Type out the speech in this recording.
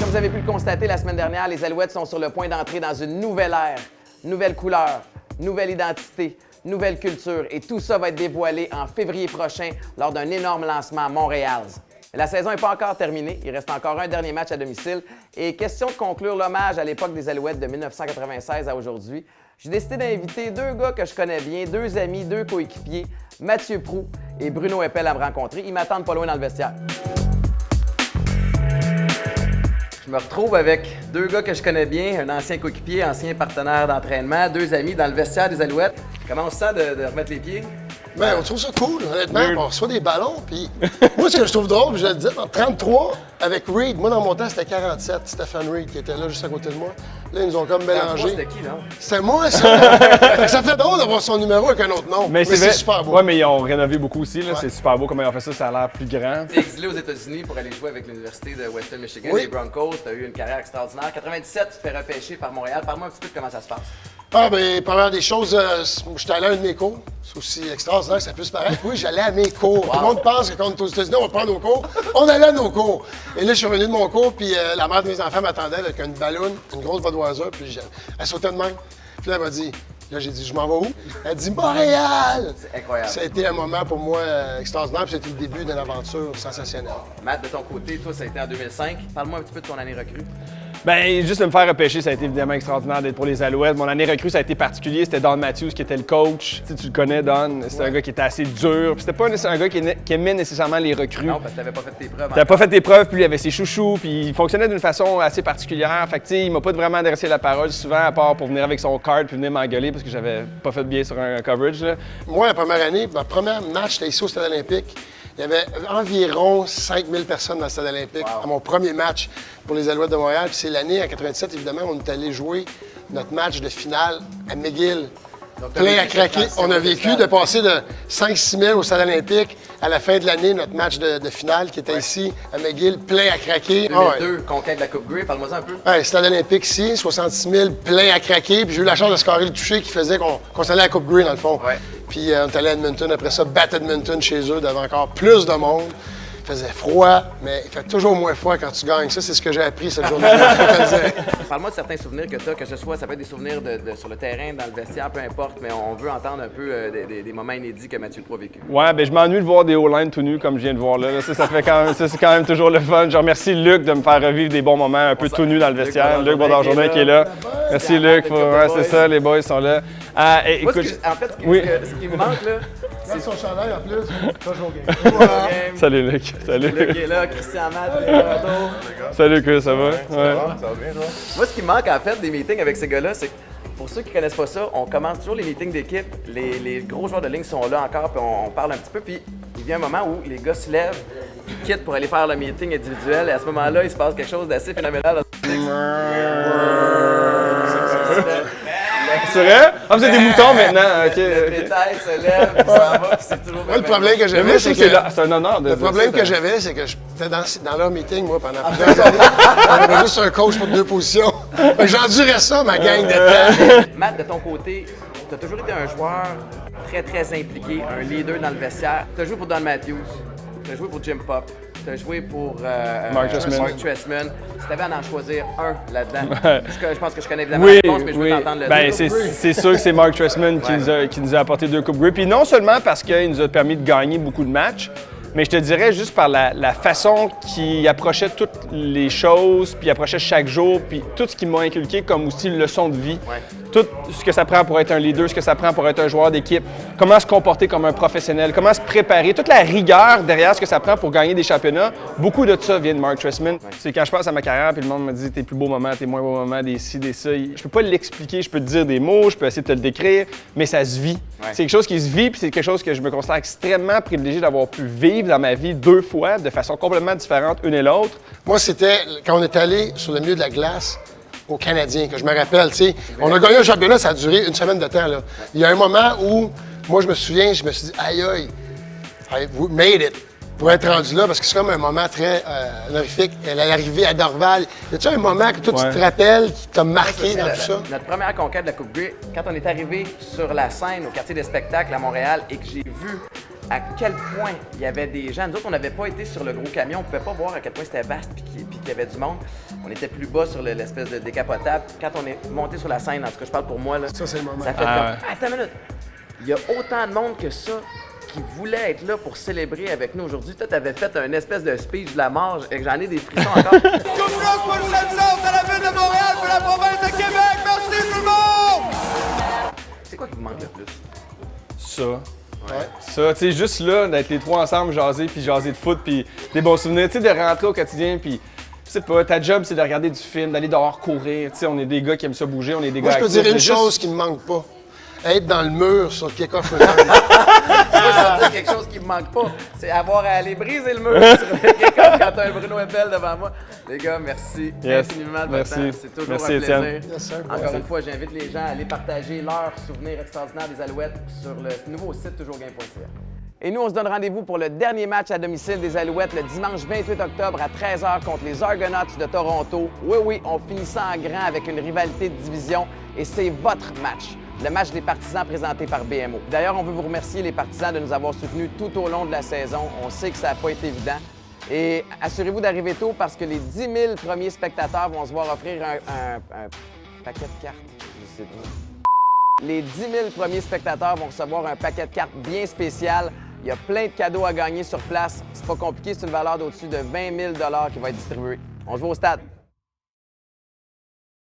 Comme vous avez pu le constater la semaine dernière, les Alouettes sont sur le point d'entrer dans une nouvelle ère, nouvelle couleur, nouvelle identité, nouvelle culture. Et tout ça va être dévoilé en février prochain lors d'un énorme lancement à Montréal. La saison n'est pas encore terminée. Il reste encore un dernier match à domicile. Et question de conclure l'hommage à l'époque des Alouettes de 1996 à aujourd'hui, j'ai décidé d'inviter deux gars que je connais bien, deux amis, deux coéquipiers, Mathieu Proulx et Bruno Eppel à me rencontrer. Ils m'attendent pas loin dans le vestiaire. Je me retrouve avec deux gars que je connais bien, un ancien coéquipier, ancien partenaire d'entraînement, deux amis dans le vestiaire des Alouettes. Comment on se sent de remettre les pieds? Ben, on trouve ça cool, honnêtement. On reçoit des ballons, puis moi, ce que je trouve drôle, je le dis, en 33, avec Reed, moi, dans mon temps, c'était 47, Stephen Reed, qui était là, juste à côté de moi. Là, ils nous ont comme mélangé. C'était qui, là? C'était moi, ça. Ça fait drôle d'avoir son numéro avec un autre nom. Mais c'est super beau. Ouais, mais ils ont rénové beaucoup aussi, là. Ouais. C'est super beau comment ils ont fait ça, ça a l'air plus grand. Tu es exilé aux États-Unis pour aller jouer avec l'Université de Western Michigan, les Broncos. Tu as eu une carrière extraordinaire. 97, tu te fais repêcher par Montréal. Parle-moi un petit peu de comment ça se passe. Ah, bien, première des choses, j'étais allé à un de mes cours. C'est aussi extraordinaire que ça puisse paraître. Oui, j'allais à mes cours. Wow. Tout le monde pense que quand on est aux États-Unis, on va prendre nos cours. On allait à nos cours. Et là, je suis revenu de mon cours, puis la mère de mes enfants m'attendait avec une balloune, une grosse Budweiser, puis elle sautait de même. Puis là, elle m'a dit, là, j'ai dit, je m'en vais où? Elle dit, Montréal! C'est incroyable. Ça a été un moment pour moi extraordinaire, puis c'était le début d'une aventure sensationnelle. Matt, de ton côté, toi, ça a été en 2005. Parle-moi un petit peu de ton année recrue. Ben, juste de me faire repêcher, ça a été évidemment extraordinaire d'être pour les Alouettes. Mon année recrue, ça a été particulier. C'était Don Matthews qui était le coach. Tu le connais, Don. C'était un gars qui était assez dur. Puis c'était pas un gars qui aimait nécessairement les recrues. Non, parce que t'avais pas fait tes preuves. T'avais pas fait tes preuves, puis il avait ses chouchous, puis il fonctionnait d'une façon assez particulière. Fait que, tu sais, il m'a pas vraiment adressé la parole souvent, à part pour venir avec son card puis venir m'engueuler parce que j'avais pas fait bien sur un coverage, là. Moi, la première année, ma première match, c'était ici au Stade olympique. Il y avait environ 5000 personnes dans le Stade olympique à mon premier match pour les Alouettes de Montréal. Puis c'est l'année, en 97, évidemment, on est allé jouer notre match de finale à McGill. Plein à craquer. On a vécu de passer de 5-6 000 au Stade olympique à la fin de l'année, notre match de finale qui était ici à McGill, plein à craquer. 2002, conquête de la Coupe Grey, parle-moi un peu. Ouais, Stade olympique ici, 66 000, plein à craquer. Puis j'ai eu la chance de scorer le toucher qui faisait qu'on s'allait à la Coupe Grey, dans le fond. Ouais. Puis on est allé à Edmonton, après ça, battre Edmonton chez eux devant encore plus de monde. Il faisait froid, mais il fait toujours moins froid quand tu gagnes. Ça, c'est ce que j'ai appris cette journée-là. Parle-moi de certains souvenirs que tu as, que ce soit, ça peut être des souvenirs sur le terrain, dans le vestiaire, peu importe, mais on veut entendre un peu des moments inédits que Mathieu Proulx a vécu. Ouais, ben je m'ennuie de voir des O-line tout nus comme je viens de voir là. Ça fait quand même, c'est quand même toujours le fun. Je remercie Luc de me faire revivre des bons moments un peu tout nus dans le vestiaire. Luc Baudard-Jourdain qui est là. Merci Luc. Ouais, c'est ça, les boys sont là. Écoute, en fait, ce qui me manque là, c'est son chandail en plus. Toujours game. Salut Luc. Salut. Luc est là, Christian Matt, salut Chris, ça va? Ouais. Ça va bien, toi? Moi, ce qui me manque en fait des meetings avec ces gars-là, c'est que pour ceux qui ne connaissent pas ça, on commence toujours les meetings d'équipe. Les gros joueurs de ligne sont là encore, puis on parle un petit peu. Puis il vient un moment où les gars se lèvent, ils quittent pour aller faire le meeting individuel. Et à ce moment-là, il se passe quelque chose d'assez phénoménal. C'est vrai? Ah, vous êtes des moutons maintenant. OK. Le détail se lève, il s'en va, puis c'est toujours le problème que j'avais, c'est que... C'est un honneur de... Le problème que j'avais, c'est que j'étais dans leur meeting, moi, pendant plusieurs années. On avait juste un coach pour 2 positions. J'endurais ça, ma gang de temps. Matt, de ton côté, tu as toujours été un joueur très, très impliqué, un leader dans le vestiaire. Tu as joué pour Don Matthews, tu as joué pour Jim Pop, tu as joué pour Mark Trestman. Si tu avais à en choisir un là-dedans, je pense que je connais évidemment oui, la réponse, mais je veux t'entendre le ben, c'est sûr que c'est Mark Trestman qui nous a apporté 2 Coupes Grey. Puis non seulement parce qu'il nous a permis de gagner beaucoup de matchs, mais je te dirais juste par la façon qu'il approchait toutes les choses, puis approchait chaque jour, puis tout ce qui m'a inculqué comme aussi une leçon de vie. Ouais. Tout ce que ça prend pour être un leader, ce que ça prend pour être un joueur d'équipe, comment se comporter comme un professionnel, comment se préparer, toute la rigueur derrière ce que ça prend pour gagner des championnats. Beaucoup de ça vient de Mark Trestman. Ouais. C'est quand je pense à ma carrière, puis le monde me dit tes plus beaux moments, tes moins beaux moments, des ci, des ça. Je peux pas l'expliquer, je peux te dire des mots, je peux essayer de te le décrire, mais ça se vit. Ouais. C'est quelque chose qui se vit, puis c'est quelque chose que je me considère extrêmement privilégié d'avoir pu vivre dans ma vie 2 fois, de façon complètement différente, une et l'autre. Moi, c'était quand on est allé sur le milieu de la glace aux Canadiens, que je me rappelle, tu sais. On a gagné un championnat, ça a duré une semaine de temps, là. Il y a un moment où, moi, je me souviens, je me suis dit, aïe, we made it, pour être rendu là, parce que c'est comme un moment très honorifique. Elle est arrivée à Dorval. Y a-tu un moment que toi, tu te rappelles, qui t'a marqué dans tout ça? Notre première conquête de la Coupe Grey, quand on est arrivé sur la scène au quartier des spectacles à Montréal et que j'ai vu à quel point il y avait des gens. Nous autres, on n'avait pas été sur le gros camion, on ne pouvait pas voir à quel point c'était vaste puis qu'il y avait du monde. On était plus bas sur l'espèce de décapotable. Quand on est monté sur la scène, en tout cas, je parle pour moi, là, Ça, c'est le moment. ça fait comme... Attends une minute! Il y a autant de monde que ça qui voulait être là pour célébrer avec nous aujourd'hui. Toi, t'avais fait un espèce de speech de la mort et j'en ai des frissons encore. Coup de France pour le Chelsea, à la ville de Montréal, pour la province de Québec. Merci tout le monde! C'est quoi qui vous manque le plus? Ça. Ouais. Ça, tu sais, juste là, d'être les trois ensemble, jaser, puis jaser de foot, puis des bons souvenirs, tu sais, de rentrer au quotidien, puis je sais pas, ta job, c'est de regarder du film, d'aller dehors courir, tu sais, on est des gars qui aiment ça bouger, on est des Moi, gars je peux actifs, dire une mais juste- chose qui me manque pas. Être dans le mur sur le kick-off. Moi, je vais dire quelque chose qui me manque pas. C'est avoir à aller briser le mur sur le kick-off quand t'as un Bruno Eppel devant moi. Les gars, merci Yes. infiniment de votre Merci. temps. C'est toujours Merci, un plaisir. Étienne. Yes, sir. Encore Merci. une fois, j'invite les gens à aller partager leurs souvenirs extraordinaires des Alouettes sur le nouveau site toujourgame.ca. Et nous, on se donne rendez-vous pour le dernier match à domicile des Alouettes le dimanche 28 octobre à 13h contre les Argonauts de Toronto. Oui, on finit ça en grand avec une rivalité de division et c'est votre match. Le match des partisans présenté par BMO. D'ailleurs, on veut vous remercier les partisans de nous avoir soutenus tout au long de la saison. On sait que ça n'a pas été évident. Et assurez-vous d'arriver tôt parce que les 10 000 premiers spectateurs vont se voir offrir un paquet de cartes. Je sais pas. Les 10 000 premiers spectateurs vont recevoir un paquet de cartes bien spécial. Il y a plein de cadeaux à gagner sur place. C'est pas compliqué, c'est une valeur d'au-dessus de 20 000 $ qui va être distribuée. On se voit au stade.